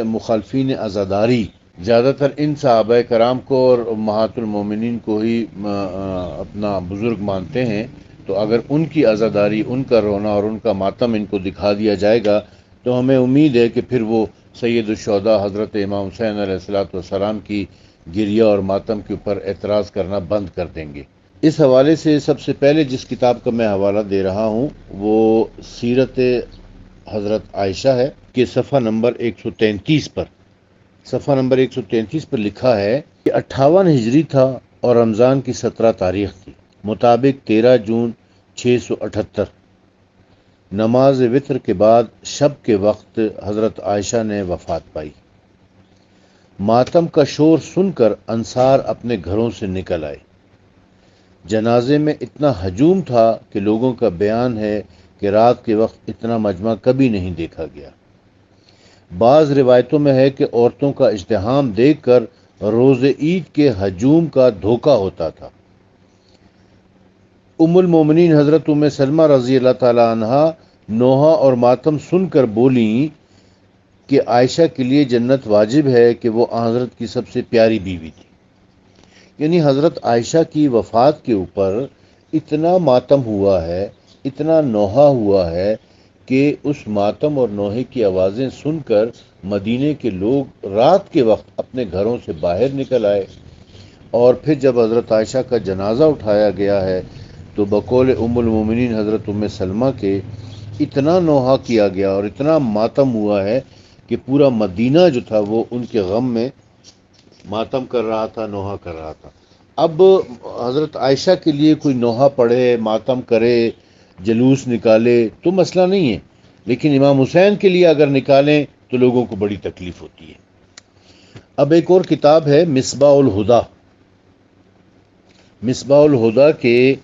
مخالفین عزاداری زیادہ تر ان صحابہ کرام کو اور امہات المومنین کو ہی اپنا بزرگ مانتے ہیں، تو اگر ان کی عزاداری، ان کا رونا اور ان کا ماتم ان کو دکھا دیا جائے گا تو ہمیں امید ہے کہ پھر وہ سید الشہداء حضرت امام حسین علیہ الصلوۃ والسلام کی گریہ اور ماتم کے اوپر اعتراض کرنا بند کر دیں گے۔ اس حوالے سے سب سے پہلے جس کتاب کا میں حوالہ دے رہا ہوں وہ سیرت حضرت عائشہ ہے کہ صفحہ نمبر 133 پر لکھا ہے کہ 58 ہجری تھا اور رمضان کی 17 تاریخ تھی، مطابق 13 جون 678۔ نماز وتر کے بعد شب کے وقت حضرت عائشہ نے وفات پائی۔ ماتم کا شور سن کر انصار اپنے گھروں سے نکل آئے۔ جنازے میں اتنا ہجوم تھا کہ لوگوں کا بیان ہے کہ رات کے وقت اتنا مجمع کبھی نہیں دیکھا گیا۔ بعض روایتوں میں ہے کہ عورتوں کا ازدحام دیکھ کر روز عید کے ہجوم کا دھوکہ ہوتا تھا۔ ام المومنین حضرت ام سلمہ رضی اللہ تعالی عنہا نوحہ اور ماتم سن کر بولیں کہ عائشہ کے لیے جنت واجب ہے کہ وہ حضرت کی سب سے پیاری بیوی تھی۔ یعنی حضرت عائشہ کی وفات کے اوپر اتنا ماتم ہوا ہے، اتنا نوحہ ہوا ہے کہ اس ماتم اور نوحے کی آوازیں سن کر مدینے کے لوگ رات کے وقت اپنے گھروں سے باہر نکل آئے، اور پھر جب حضرت عائشہ کا جنازہ اٹھایا گیا ہے تو بقول ام المومنین حضرت ام سلمہ کے اتنا نوحہ کیا گیا اور اتنا ماتم ہوا ہے کہ پورا مدینہ جو تھا وہ ان کے غم میں ماتم کر رہا تھا، نوحہ کر رہا تھا۔ اب حضرت عائشہ کے لیے کوئی نوحہ پڑھے، ماتم کرے، جلوس نکالے تو مسئلہ نہیں ہے، لیکن امام حسین کے لیے اگر نکالیں تو لوگوں کو بڑی تکلیف ہوتی ہے۔ اب ایک اور کتاب ہے مصباح الہدیٰ۔ مصباح الہدیٰ کے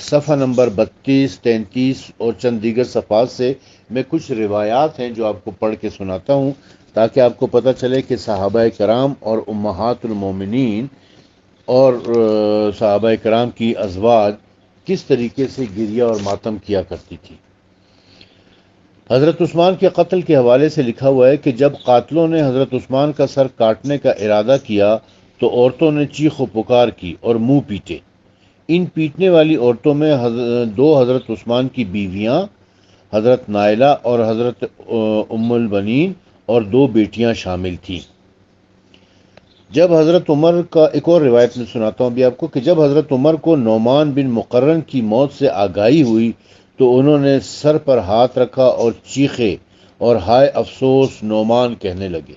صفحہ نمبر 32، 33 اور چند دیگر صفحات سے میں کچھ روایات ہیں جو آپ کو پڑھ کے سناتا ہوں تاکہ آپ کو پتہ چلے کہ صحابہ کرام اور امہات المومنین اور صحابہ کرام کی ازواج کس طریقے سے گریہ اور ماتم کیا کرتی تھی۔ حضرت عثمان کے قتل کے حوالے سے لکھا ہوا ہے کہ جب قاتلوں نے حضرت عثمان کا سر کاٹنے کا ارادہ کیا تو عورتوں نے چیخ و پکار کی اور منہ پیٹے۔ ان پیٹنے والی عورتوں میں دو حضرت عثمان کی بیویاں حضرت نائلہ اور حضرت ام البنین اور 2 بیٹیاں شامل تھیں۔ جب حضرت عمر کا ایک اور روایت میں سناتا ہوں بھی آپ کو کہ جب حضرت عمر کو نعمان بن مقرن کی موت سے آگاہی ہوئی تو انہوں نے سر پر ہاتھ رکھا اور چیخے اور ہائے افسوس نعمان کہنے لگے۔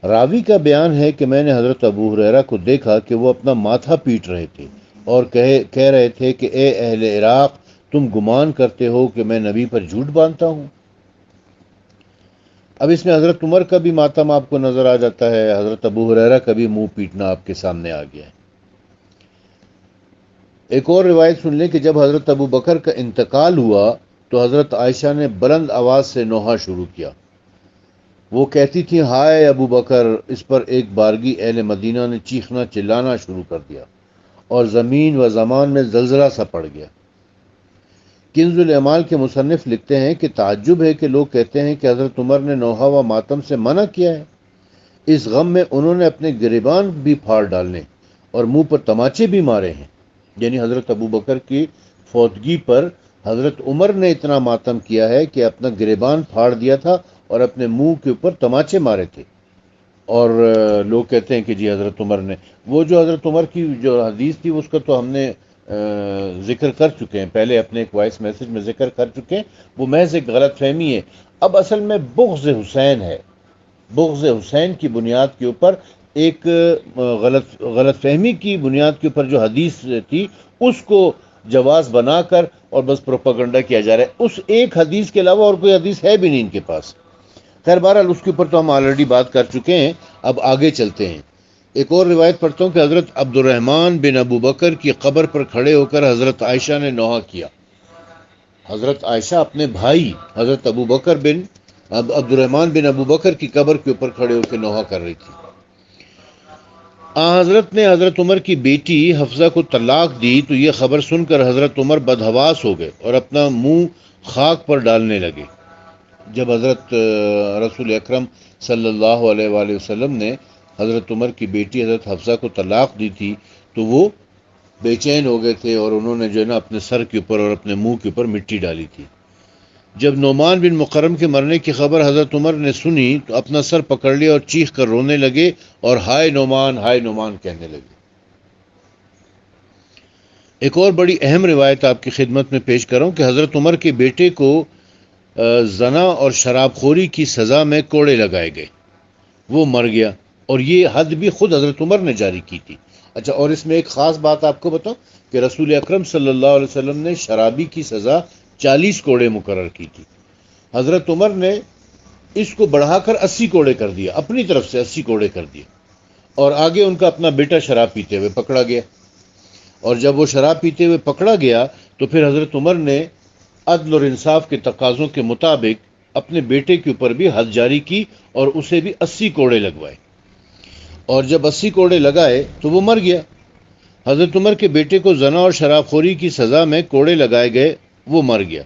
راوی کا بیان ہے کہ میں نے حضرت ابو ہریرہ کو دیکھا کہ وہ اپنا ماتھا پیٹ رہے تھے اور کہہ رہے تھے کہ اے اہل عراق، تم گمان کرتے ہو کہ میں نبی پر جھوٹ باندھتا ہوں۔ اب اس میں حضرت عمر کا بھی ماتم آپ کو نظر آ جاتا ہے، حضرت ابو ہریرہ کا بھی منہ پیٹنا آپ کے سامنے آ گیا ہے۔ ایک اور روایت سن لیں کہ جب حضرت ابو بکر کا انتقال ہوا تو حضرت عائشہ نے بلند آواز سے نوحہ شروع کیا۔ وہ کہتی تھی ہائے ابو بکر، اس پر ایک بارگی اہل مدینہ نے چیخنا چلانا شروع کر دیا اور زمین و زمان میں زلزلہ سا پڑ گیا۔ کنز الاعمال کے مصنف لکھتے ہیں کہ تعجب ہے کہ لوگ کہتے ہیں کہ حضرت عمر نے نوحہ و ماتم سے منع کیا ہے۔ اس غم میں انہوں نے اپنے گریبان بھی پھاڑ ڈالنے اور منہ پر تماچے بھی مارے ہیں۔ یعنی حضرت ابو بکر کی فوتگی پر حضرت عمر نے اتنا ماتم کیا ہے کہ اپنا گریبان پھاڑ دیا تھا اور اپنے منہ کے اوپر تماچے مارے تھے۔ اور لوگ کہتے ہیں کہ جی حضرت عمر نے، وہ جو حضرت عمر کی جو حدیث تھی اس کا تو ہم نے ذکر کر چکے ہیں، پہلے اپنے ایک وائس میسج میں ذکر کر چکے ہیں، وہ محض ایک غلط فہمی ہے۔ اب اصل میں بغض حسین ہے، بغض حسین کی بنیاد کے اوپر ایک غلط فہمی کی بنیاد کے اوپر جو حدیث تھی اس کو جواز بنا کر اور بس پروپیگنڈا کیا جا رہا ہے۔ اس ایک حدیث کے علاوہ اور کوئی حدیث ہے بھی نہیں ان کے پاس۔ خیر بہرحال اس کے اوپر تو ہم آلریڈی بات کر چکے ہیں، اب آگے چلتے ہیں۔ ایک اور روایت پڑھتا ہوں کہ حضرت عبد الرحمن بن ابو بکر کی قبر پر کھڑے ہو کر حضرت عائشہ نے نوحہ کیا۔ حضرت عائشہ اپنے بھائی حضرت عبد الرحمن بن ابو بکر کی قبر کے اوپر کھڑے ہو کے نوحہ کر رہی تھی۔ حضرت نے حضرت عمر کی بیٹی حفصہ کو طلاق دی تو یہ خبر سن کر حضرت عمر بدحواس ہو گئے اور اپنا منہ خاک پر ڈالنے لگے۔ جب حضرت رسول اکرم صلی اللہ علیہ وآلہ وسلم نے حضرت عمر کی بیٹی حضرت حفصہ کو طلاق دی تھی تو وہ بے چین ہو گئے تھے اور انہوں نے جو ہے نا اپنے سر کے اوپر اور اپنے منہ کے اوپر مٹی ڈالی تھی۔ جب نعمان بن مقرم کے مرنے کی خبر حضرت عمر نے سنی تو اپنا سر پکڑ لیا اور چیخ کر رونے لگے اور ہائے نعمان کہنے لگے۔ ایک اور بڑی اہم روایت آپ کی خدمت میں پیش کروں کہ حضرت عمر کے بیٹے کو زنا اور شراب خوری کی سزا میں کوڑے لگائے گئے، وہ مر گیا، اور یہ حد بھی خود حضرت عمر نے جاری کی تھی۔ اچھا، اور اس میں ایک خاص بات آپ کو بتاؤں کہ رسول اکرم صلی اللہ علیہ وسلم نے شرابی کی سزا 40 کوڑے مقرر کی تھی، حضرت عمر نے اس کو بڑھا کر 80 کوڑے کر دیا، اپنی طرف سے 80 کوڑے کر دیے، اور آگے ان کا اپنا بیٹا شراب پیتے ہوئے پکڑا گیا، اور جب وہ شراب پیتے ہوئے پکڑا گیا تو پھر حضرت عمر نے عدل اور انصاف کے تقاضوں کے مطابق اپنے بیٹے کے اوپر بھی حد جاری کی اور اسے بھی 80 کوڑے لگوائے، اور جب 80 کوڑے لگائے تو وہ مر گیا۔ حضرت عمر کے بیٹے کو زنا اور شراب خوری کی سزا میں کوڑے لگائے گئے، وہ مر گیا،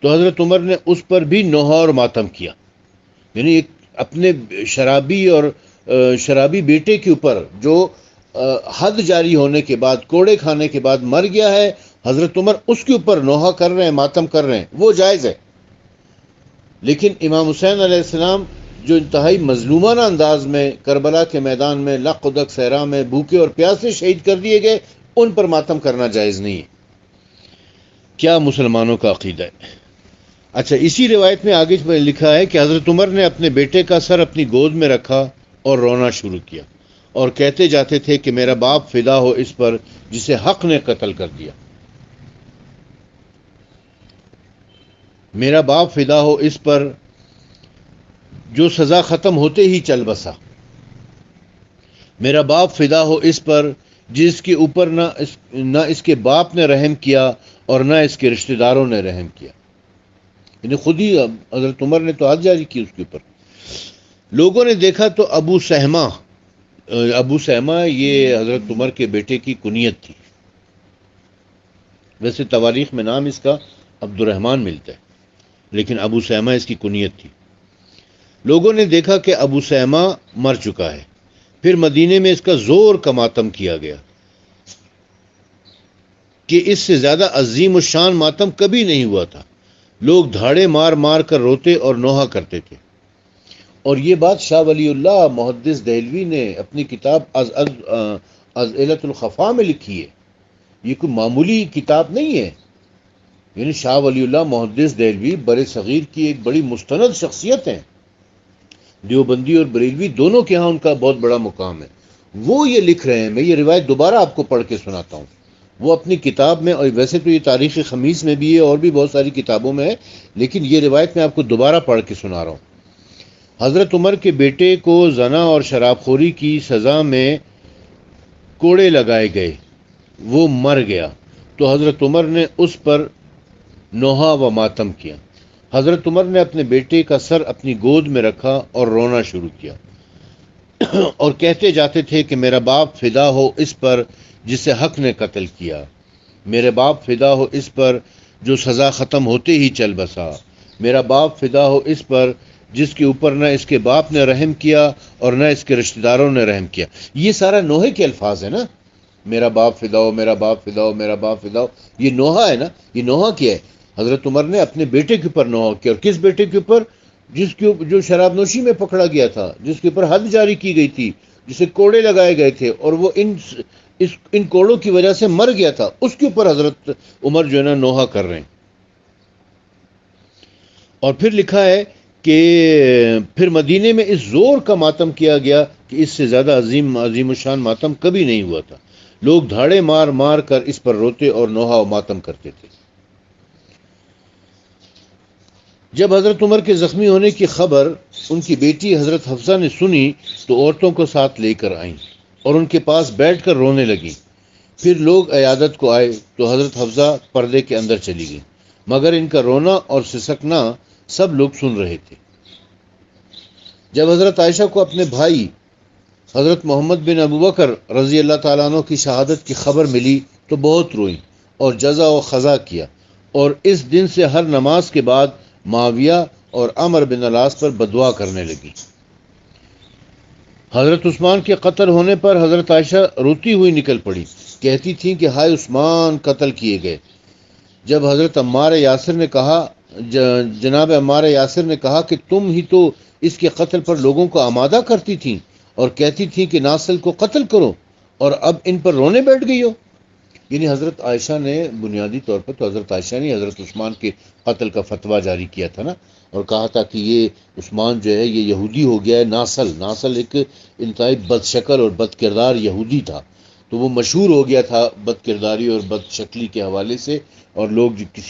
تو حضرت عمر نے اس پر بھی نوحہ اور ماتم کیا، یعنی ایک اپنے شرابی بیٹے کے اوپر جو حد جاری ہونے کے بعد کوڑے کھانے کے بعد مر گیا ہے، حضرت عمر اس کے اوپر نوحہ کر رہے ہیں، ماتم کر رہے ہیں، وہ جائز ہے۔ لیکن امام حسین علیہ السلام جو انتہائی مظلومانہ انداز میں کربلا کے میدان میں لق و دق صحرا میں بھوکے اور پیاسے شہید کر دیے گئے، ان پر ماتم کرنا جائز نہیں ہے۔ کیا مسلمانوں کا عقیدہ ہے۔ اچھا، اسی روایت میں آگے لکھا ہے کہ حضرت عمر نے اپنے بیٹے کا سر اپنی گود میں رکھا اور رونا شروع کیا اور کہتے جاتے تھے کہ میرا باپ فدا ہو اس پر جسے حق نے قتل کر دیا، میرا باپ فدا ہو اس پر جو سزا ختم ہوتے ہی چل بسا، میرا باپ فدا ہو اس پر جس کے اوپر نہ اس کے باپ نے رحم کیا اور نہ اس کے رشتہ داروں نے رحم کیا، یعنی خود ہی حضرت عمر نے تو حد جاری کی اس کے اوپر۔ لوگوں نے دیکھا تو ابو سہمہ یہ حضرت عمر کے بیٹے کی کنیت تھی، ویسے تواریخ میں نام اس کا عبد الرحمن ملتا ہے، لیکن ابو سہمہ اس کی کنیت تھی۔ لوگوں نے دیکھا کہ ابو سہمہ مر چکا ہے، پھر مدینے میں اس کا زور کا ماتم کیا گیا کہ اس سے زیادہ عظیم الشان ماتم کبھی نہیں ہوا تھا، لوگ دھاڑے مار مار کر روتے اور نوحہ کرتے تھے۔ اور یہ بات شاہ ولی اللہ محدث دہلوی نے اپنی کتاب ازعلۃ الخفا میں لکھی ہے، یہ کوئی معمولی کتاب نہیں ہے، یعنی شاہ ولی اللہ محدث دہلوی بر صغیر کی ایک بڑی مستند شخصیت ہیں، دیوبندی اور بریلوی دونوں کے ہاں ان کا بہت بڑا مقام ہے، وہ یہ لکھ رہے ہیں۔ میں یہ روایت دوبارہ آپ کو پڑھ کے سناتا ہوں، وہ اپنی کتاب میں، اور ویسے تو یہ تاریخ خمیس میں بھی ہے اور بھی بہت ساری کتابوں میں ہے، لیکن یہ روایت میں آپ کو دوبارہ پڑھ کے سنا رہا ہوں۔ حضرت عمر کے بیٹے کو زنا اور شراب خوری کی سزا میں کوڑے لگائے گئے، وہ مر گیا، تو حضرت عمر نے اس پر نوحہ و ماتم کیا۔ حضرت عمر نے اپنے بیٹے کا سر اپنی گود میں رکھا اور رونا شروع کیا اور کہتے جاتے تھے کہ میرا باپ فدا ہو اس پر جسے حق نے قتل کیا، میرے باپ فدا ہو اس پر جو سزا ختم ہوتے ہی چل بسا، میرا باپ فدا ہو اس پر جس کے اوپر نہ اس کے باپ نے رحم کیا اور نہ اس کے رشتہ داروں نے رحم کیا۔ یہ سارا نوحے کے الفاظ ہیں نا، میرا باپ فدا ہو، میرا باپ فدا ہو، میرا باپ فدا ہو، یہ نوحہ ہے نا، یہ نوحہ کیا ہے؟ حضرت عمر نے اپنے بیٹے کے اوپر نوحہ کیا، اور کس بیٹے کے اوپر؟ جو شراب نوشی میں پکڑا گیا تھا، جس کے اوپر حد جاری کی گئی تھی، جسے کوڑے لگائے گئے تھے اور وہ ان کوڑوں کی وجہ سے مر گیا تھا، اس کے اوپر حضرت عمر جو ہے نا نوحہ کر رہے ہیں۔ اور پھر لکھا ہے کہ پھر مدینے میں اس زور کا ماتم کیا گیا کہ اس سے زیادہ عظیم الشان ماتم کبھی نہیں ہوا تھا، لوگ دھاڑے مار مار کر اس پر روتے اور نوحہ و ماتم کرتے تھے۔ جب حضرت عمر کے زخمی ہونے کی خبر ان کی بیٹی حضرت حفصہ نے سنی تو عورتوں کو ساتھ لے کر آئیں اور ان کے پاس بیٹھ کر رونے لگیں۔ پھر لوگ عیادت کو آئے تو حضرت حفصہ پردے کے اندر چلی گئیں، مگر ان کا رونا اور سسکنا سب لوگ سن رہے تھے۔ جب حضرت عائشہ کو اپنے بھائی حضرت محمد بن ابوبکر رضی اللہ تعالیٰ عنہ کی شہادت کی خبر ملی تو بہت روئیں اور جزا و خضا کیا، اور اس دن سے ہر نماز کے بعد معاویہ اور عمر بن العاص پر بددعا کرنے لگی۔ حضرت عثمان کے قتل ہونے پر حضرت عائشہ روتی ہوئی نکل پڑی، کہتی تھیں کہ ہائے عثمان قتل کیے گئے۔ جب حضرت عمار یاسر نے کہا جناب عمار یاسر نے کہا کہ تم ہی تو اس کے قتل پر لوگوں کو آمادہ کرتی تھیں اور کہتی تھیں کہ ناصل کو قتل کرو، اور اب ان پر رونے بیٹھ گئی ہو۔ یعنی حضرت عائشہ نے بنیادی طور پر تو حضرت عائشہ نے حضرت عثمان کے قتل کا فتویٰ جاری کیا تھا نا، اور کہا تھا کہ یہ عثمان جو ہے یہ یہودی ہو گیا ہے۔ ناصل ایک انتہائی بد شکل اور بد کردار یہودی تھا، تو وہ مشہور ہو گیا تھا بد کرداری اور بد شکلی کے حوالے سے، اور لوگ کسی